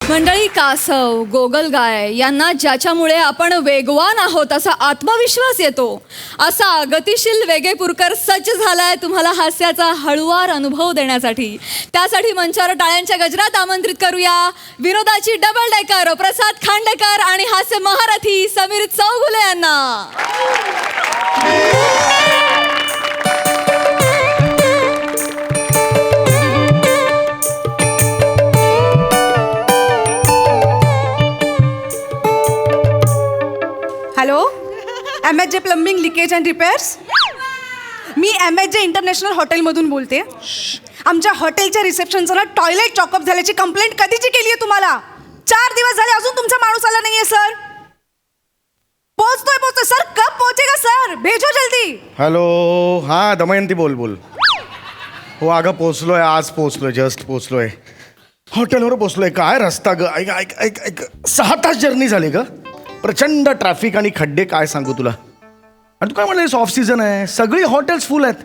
मंडळी, कासव, गोगलगाय यांना ज्याच्यामुळे आपण वेगवान आहोत असा आत्मविश्वास येतो, असा गतिशील वेगेपूरकर सज्ज झालाय तुम्हाला हास्याचा हळुवार अनुभव देण्यासाठी. त्यासाठी मंचावर टाळ्यांच्या गजरात आमंत्रित करूया विनोदाची डबल डेकर प्रसाद खांडेकर आणि हास्य महारथी समीर चौगुले यांना. Hello, MHJ plumbing leakage and repairs. Me MHJ international हॉटेलमधून बोलते. आमच्या हॉटेलच्या रिसेप्शनचं ना टॉयलेट चॉकअप झाल्याची कंप्लेंट कधीची केली आहे तुम्हाला? 4 दिवस झाले, अजून तुमचा माणूस आला नाहीये सर. पोहोचतोय सर. कब पोहोचेगा सर? भेजो जल्दी. हॅलो, हां दमयंती बोल. हो अगं पोचलोय, आज पोचलोय, जस्ट पोचलोय, हॉटेलवर पोचलोय. काय रस्ता ग, ऐक 6 तास जर्नी झाली ग, प्रचंड ट्रॅफिक आणि खड्डे, काय सांगू तुला. आणि तू काय म्हणलं, ऑफ सीझन आहे, सगळी हॉटेल्स फुल आहेत.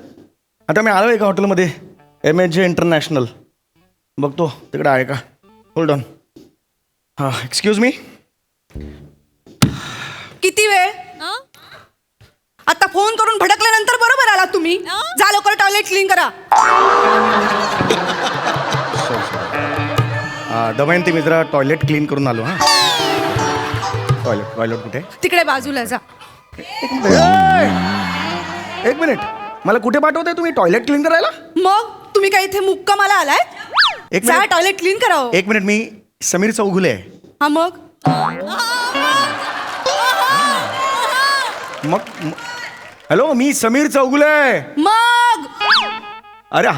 आता मी आलो एका हॉटेलमध्ये, MHJ इंटरनॅशनल, बघतो तिकडे आहे का. Hold on. हां, एक्सक्यूज मी. किती वेळ? आता फोन करून भडकल्यानंतर बरोबर आलात तुम्ही. जा लवकर टॉयलेट क्लीन करा. दमयंती मी जरा टॉयलेट क्लीन करून आलो. हां, टॉयलेट कुठे? तिकडे बाजूला जा. एक मिनिट, मला कुठे पाठवताय तुम्ही टॉयलेट क्लीन करायला? मग तुम्ही काय इथे मुक्कामाला आलाय? एक जा मिनिट. टॉयलेट क्लीन करा. एक मिनिट, मी समीर चौगुले आहे. हा मग हेलो, मी समीर चौगुले आहे. मग अरे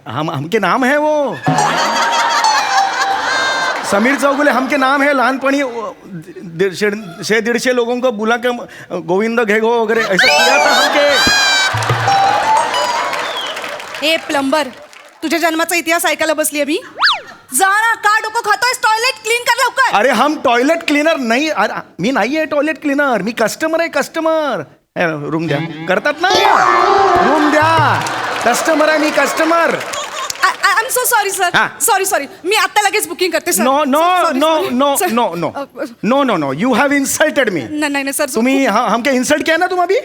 हमके नाम है वो, समीर चौगुले हमके नाम है. लहानपणी 150 लोगों को बुला के गोविंद घेगो वगैरे ऐसा किया था हमके. हे प्लंबर, तुझ्या जन्माचा इतिहास ऐकायला बसली मी. जा ना, का डोकं खातोयस? टॉयलेट क्लीन कर लवकर. अरे हम टॉयलेट क्लीनर नाही, मी नाही आहे टॉयलेट क्लीनर, मी कस्टमर आहे. कस्टमर रूम द्या करतात ना, रूम द्या. कस्टमर आहे मी, customer. I am so sorry sir. हा. सॉरी मी आता लगेच बुकिंग करते sir. No no Sorry, no sorry. No Sir. No no no no no, you have insulted me. नाही सर. तुम्ही हमके इंसल्ट किया ना तुम अभी.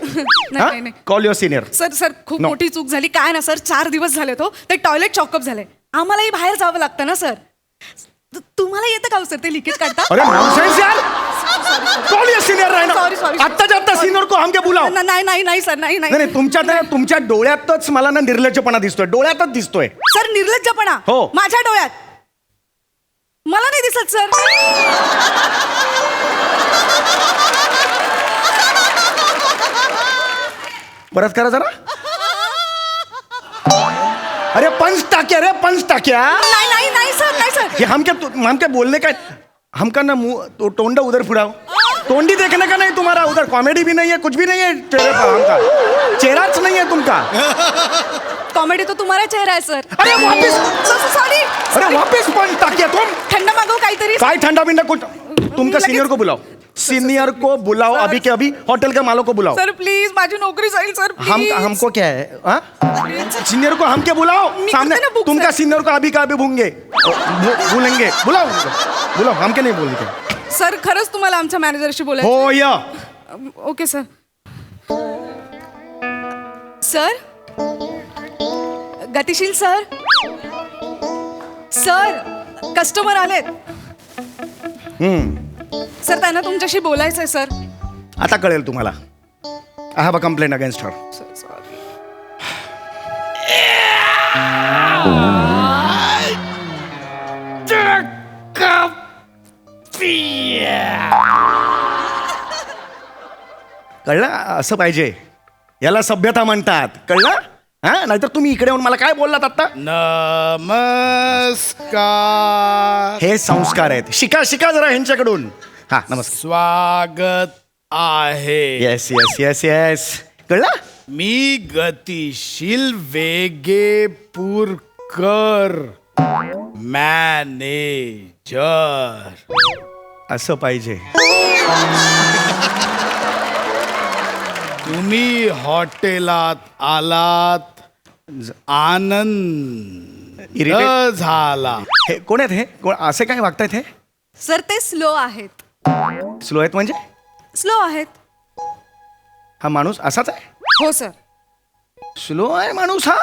नाही. Call your senior. सर खूप No. मोठी चूक झाली. काय ना सर, 4 दिवस झाले तो ते टॉयलेट चॉकअप झालंय. आम्हालाही बाहेर जावं लागतं ना सर. तुम्हाला येतं का सर ते लिकेज काढता? अरे नॉनसेन्स यार, कॉल युअर सिनियर राय ना. Sorry. आत्ताच्या आत्ता सिनियर को हमके बुलाव. नाही सर. नाही नाही तुमच्या डोळ्यातच मला ना निर्लज्जपणा दिसतोय, डोळ्यातच दिसतोय. सर, निर्लज्जपणा हो. माझ्या डोळ्यात मला नाही दिसत सर. परत करा जरा. अरे पंच टाक्या. नाही सर. ये हमके बोलने का, हमका ना मुंह तो टोंडा उधर फुड़ाओ. टोंडी देखने का नहीं तुम्हारा, उधर कॉमेडी भी नहीं है, कुछ भी नहीं है चेहरे पर. हमका चेहराच नहीं है तुमका. कॉमेडी तो तुम्हारा चेहरा है सर. अरे वापिस. सॉरी. अरे वापिस पंच टाक्या तुम. ठंडा मागव काहीतरी. काय ठंडा बिंडा कुछ. तुमका लगेच- सीनियर को बुलाओ. सीनियर को बुलाओ अभी के अभी. होटल के मालों को बुलाओ. सर प्लीज, माझी नोकरी जाईल सर. हमको क्या है, हाँ? सीनियर को हमके बुलाओ सामने. करते ना book, तुमका सर. सीनियर को अभी का अभी भूलेंगे. बुलाओ हमके नहीं बोलते. सर खरंच तुम्हाला आमच्या मॅनेजरशी बोलायचं. हो या. Okay sir. सर, गतिशील सर कस्टमर आलेत. सर त्यांना तुमच्याशी बोलायचंय सर. आता कळेल तुम्हाला. I have a complaint against her. कळलं, असं पाहिजे, याला सभ्यता म्हणतात. कळलं. हा, नाहीतर तुम्ही इकडे येऊन मला काय बोललात आता. नमस्कार. हे संस्कार आहेत. शिका जरा ह्यांच्याकडून. हा, नमस्कार. स्वागत आहे. येस. कळलं. मी गतिशील वेगेपूरकर, मॅनेजर. असं पाहिजे. तुम्ही हॉटेलात आलात, आनंद Irritate- झाला. हे कोण आहेत? हे कोण असे काय वागतायत? हे सर ते स्लो आहेत. स्लो आहेत म्हणजे स्लो आहेत. हा माणूस असाच आहे? हो सर. स्लो आहे माणूस हा?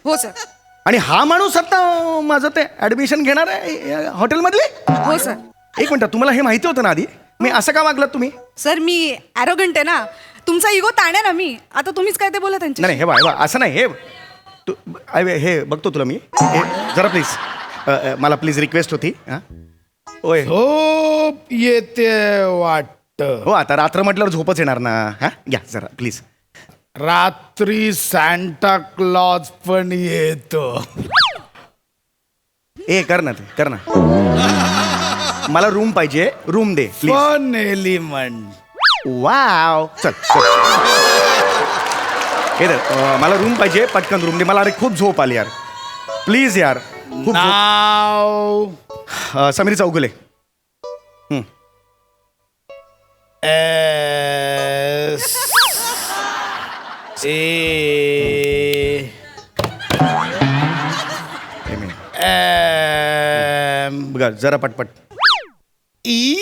हो सर. आणि हा माणूस आता माझं ते ऍडमिशन घेणार आहे हॉटेलमधली? हो सर. एक मिनिट, तुम्हाला हे माहिती होतं ना आधी? मी असं का वागलात तुम्ही? सर मी ॲरोगंट आहे ना, तुमचा इगो ताणे ना मी. आता तुम्हीच काय ते बोला त्यांच्या. नाही हे बा असं नाही. हे तू हे बघतो तुला मी. हे जरा प्लीज मला प्लीज रिक्वेस्ट होती. हां होय झोप येते वाटत. हो, आता रात्र म्हटल्यावर झोपच येणार ना. हां घ्या जरा प्लीज. रात्री सांता क्लॉज पण येतो. ए कर ना ते कर ना. मला रूम पाहिजे, रूम दे प्लीज. Fun element. वाव चल चल. हे धर, मला रूम पाहिजे, पटकन रूम दे मला. अरे खूप झोप आली यार, प्लीज यार. खूप झोप. नाव Sameer Chougule. S A M बघा जरा पटपट. ई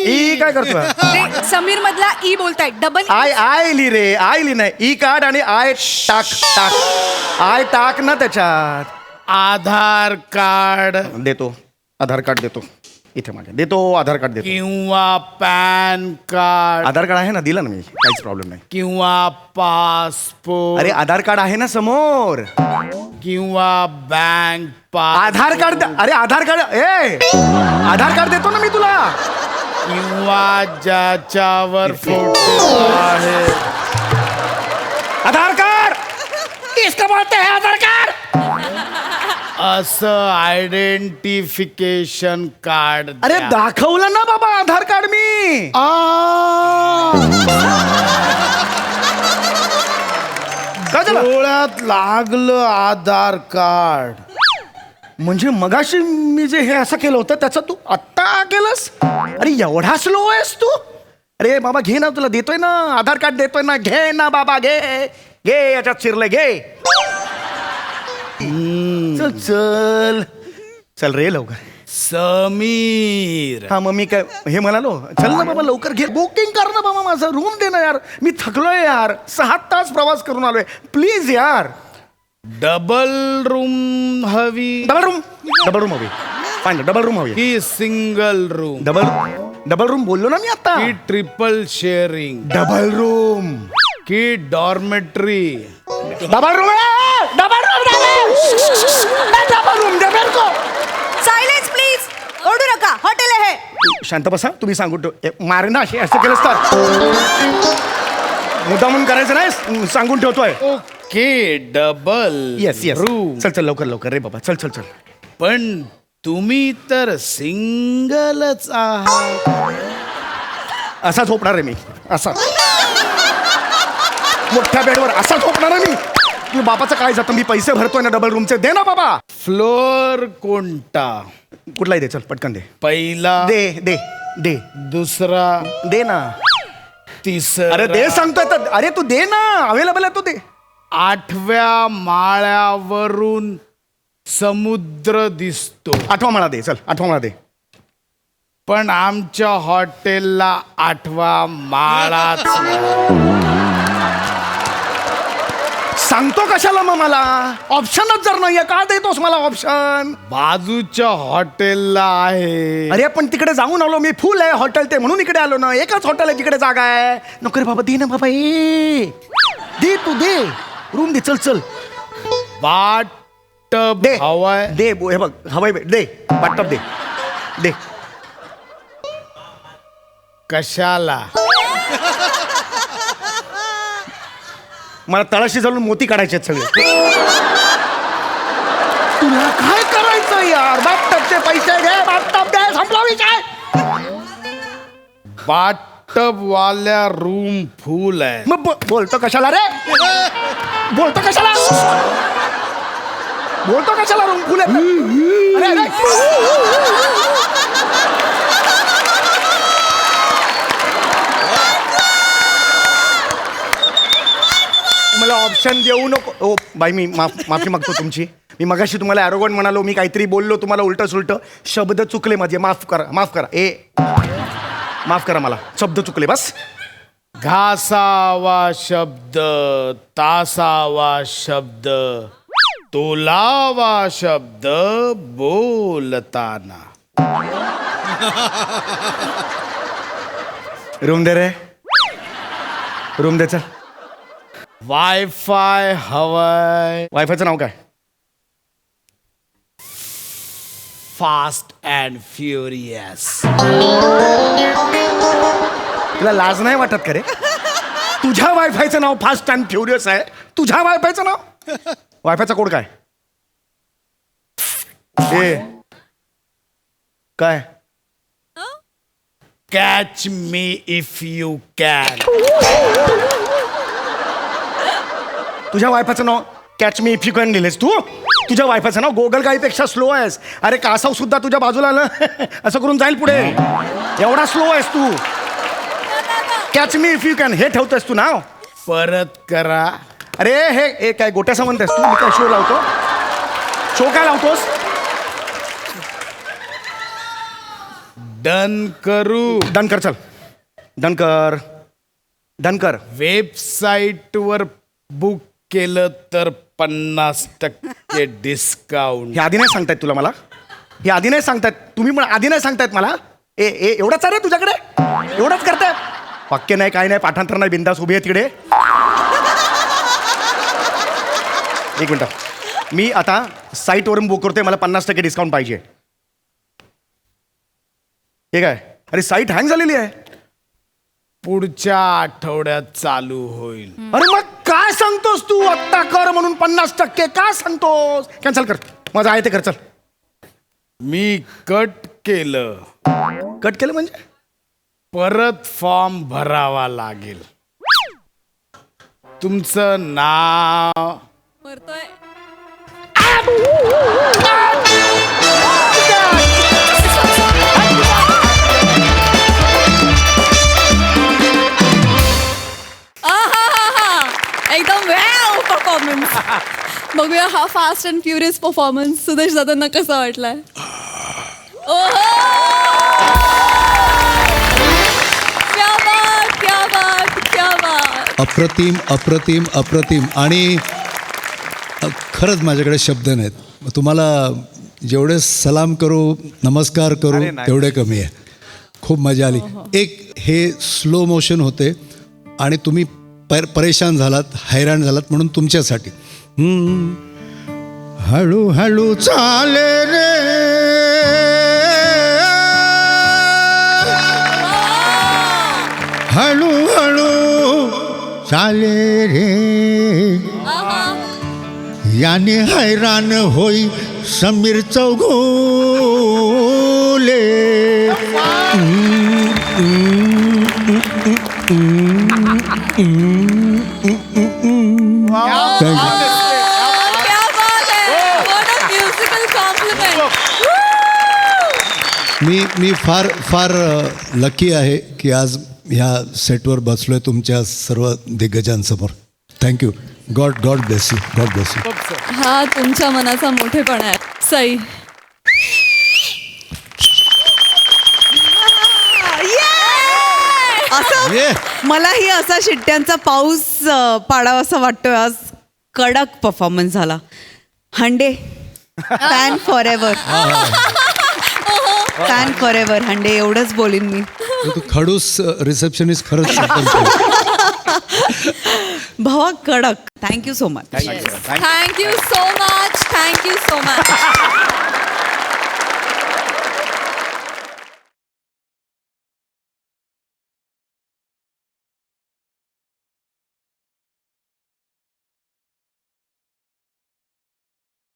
ई काय करतो? ते समीर मधला ई बोलताय. डबल आय आय ली रे, आय ली नाही. ई काढ आणि आय टाक टाक. आय टाक ना त्याच्यात. आधार कार्ड देतो, आधार कार्ड देतो. इथे माझ्या देतो, आधार कार्ड देतो. किंवा पॅन कार्ड आधार कार्ड आहे ना, दिलं ना मी, काहीच प्रॉब्लेम नाही. किंवा पासपोर्ट अरे आधार कार्ड आहे ना समोर. किंवा बँक पास आधार कार्ड अरे आधार कार्ड आधार कार्ड देतो ना मी तुला. किंवा ज्याच्यावर फोटो आहे. आधार कार्ड किसका बोलते हैं आधार कार्ड? असं आयडेंटिफिकेशन कार्ड अरे दाखवलं ना बाबा आधार कार्ड मी. काय झालं? डोळ्यात लागलं आधार कार्ड. म्हणजे मगाशी मी जे हे असं केलं होतं त्याचं तू आत्ता केलंस? अरे एवढा स्लो आहेस तू? अरे बाबा घे ना, तुला देतोय ना आधार कार्ड, देतोय ना. घे ना बाबा, घे घे, याच्यात शिरलंय, घे. चल चल चल रे लवकर. समीर हा मग मी काय हे म्हणालो, चल ना बाबा लवकर घे, बुकिंग कर ना बाबा, माझं रूम दे ना यार. मी थकलोय यार, 6 तास प्रवास करून आलोय. प्लीज यार. डबल रूम हवी डबल रूम हवी. फाईन, डबल रूम हवी. की सिंगल रूम डबल रूम बोललो ना मी आता. की ट्रिपल शेअरिंग डबल रूम. की डॉर्मेट्री. डबल रूम दे मेरे को. Silence please. ओढू नका, हॉटेल आहे हे. शांत बसा, तुम्ही सांगून मारे ना असे असं केलंस तर. मुद्दा म्हणून करायचं नाही, सांगून ठेवतोय. Okay double yes yes. Room. चल चल लवकर लवकर रे बाबा, चल चल चल. पण तुम्ही तर सिंगलच आहात. असा झोपणार आहे मी, असा मोठ्या बेडवर असा झोपणार आहे मी. तू बापाचं काय जातं, मी पैसे भरतोय ना डबल रूमचे, दे ना बाबा. फ्लोअर कोणता. कुठलाही दे, चल पटकन दे. पहिला दे दे दे दुसरा दे ना. तिसरा. अरे दे सांगतोय तर. अरे तू दे ना, अवेलेबल आहे तू दे. 8व्या माळ्यावरून समुद्र दिसतो. 8वा माळा दे, चल 8वा माळा दे. पण आमच्या हॉटेलला 8वा माळाच नाही. सांगतो कशाला मग मला? ऑप्शनच जर नाहीये, का देतोस मला ऑप्शन? बाजूच्या हॉटेलला आहे. अरे पण तिकडे जाऊन आलो मी, फुल आहे हॉटेल ते, म्हणून इकडे आलो ना. एकच हॉटेल आहे जिकडे जागा आहे. नको रे बाबा, दे ना बाबा. दे तू दे, रूम दे. चल चल बाटब दे. हवाय. दे हे बघ, हवाय दे, बाटप दे दे. कशाला. मला तळाशी जाऊन मोती काढायचे आहेत सगळे. तुला काय करायचं यार? बाटपचे पैसे घे, बाटप दे, संपला विषय. बाटब वाल्या रूम फुल आहे. मग बोलतो कशाला रे? बोलतो कशाला? बोलतो कशाला रूम फुल आहे? अरे अरे मला ऑप्शन देऊ नको. ओ बाई, मी माफी मागतो तुमची. मी मगाशी तुम्हाला ॲरोगंट म्हणालो, मी काहीतरी बोललो तुम्हाला उलट सुलट. शब्द चुकले माझे, माफ करा. माफ करा मला, शब्द चुकले बस. घासावा शब्द, तासावा शब्द, तोलावा शब्द बोलताना. रूम दे रे, रूम दे. चल, वायफाय हवाय. वायफायचं नाव काय? Fast and furious. तुला लाज नाही वाटत का रे? तुझ्या वायफायचं नाव फास्ट अँड फ्युरियस आहे. तुझ्या वायफायचं नाव. वायफायचा कोड काय? ए काय? Catch me if you can. तुझ्या वायफायचं नाव catch me if you can लिहिलेस तू? तुझ्या वायफायचं नाव गोगल गाईपेक्षा स्लो आहेस. अरे कासव सुद्धा तुझ्या बाजूला आलं असं करून जाईल पुढे. एवढा स्लो आहेस तू. Catch me if you can हे ठेवतोयस तू नाव. परत करा. अरे हे काय गोट्या सावंत आहेस तू? मी काय शो लावतो? शो काय लावतोस? डन करू. डन कर. चल डन कर. वेबसाईटवर बुक केलं तर 50% डिस्काउंट. हे आधी नाही सांगतायत तुला मला? हे आधी नाही सांगतायत तुम्ही? पण आधी नाही सांगतायत मला? एवढंच आहे रे तुझ्याकडे? एवढंच करताय? वाक्य नाही, काय नाही, पाठांतर नाही, बिंदास उभी आहे तिकडे. एक मिनिट, मी आता साईटवरून बुक करतोय. मला 50% डिस्काउंट पाहिजे. हे काय? अरे साईट हँग झालेली आहे. पुढच्या आठवड्यात चालू होईल. अरे मग काय सांगतोस तू? आत्ता कर म्हणून 50% काय सांगतोस? कॅन्सल कर. माझं आहे ते कर. चल. मी कट केलं. कट केलं म्हणजे? परत फॉर्म भरावा लागेल. तुमचं नाव. मरतोय. एकदम वेल परफॉर्मन्स. बघूया हा fast and furious performance Sudesh दादांना कसा वाटलाय. ओहो, क्या बात. अप्रतिम अप्रतिम अप्रतिम. आणि खरंच माझ्याकडे शब्द नाहीत. तुम्हाला जेवढे सलाम करू, नमस्कार करू, तेवढे कमी आहे. खूप मजा आली. एक हे स्लो मोशन होते आणि तुम्ही परेशान झालात, हैराण झालात, म्हणून तुमच्यासाठी. हळूहळू चाले रे, हळूहळू चाले रे, याने हैराण होई समीर चौगुले. क्या बात है. What a musical compliment. मी फार फार लकी आहे की आज ह्या सेटवर बसलोय तुमच्या सर्व दिग्गजांसमोर. Thank you. God bless you. God bless you. हा तुमच्या मनाचा मोठेपणा आहे. सई. असं मलाही असा शिट्ट्यांचा पाऊस पाडावा असं वाटतोय. आज कडक परफॉर्मन्स झाला. हंडे fan for ever. Fan for ever हंडे. एवढंच बोलीन मी. तू खडूस रिसेप्शनिस्ट खरंच. भावा कडक. Thank you so much. Thank you so much.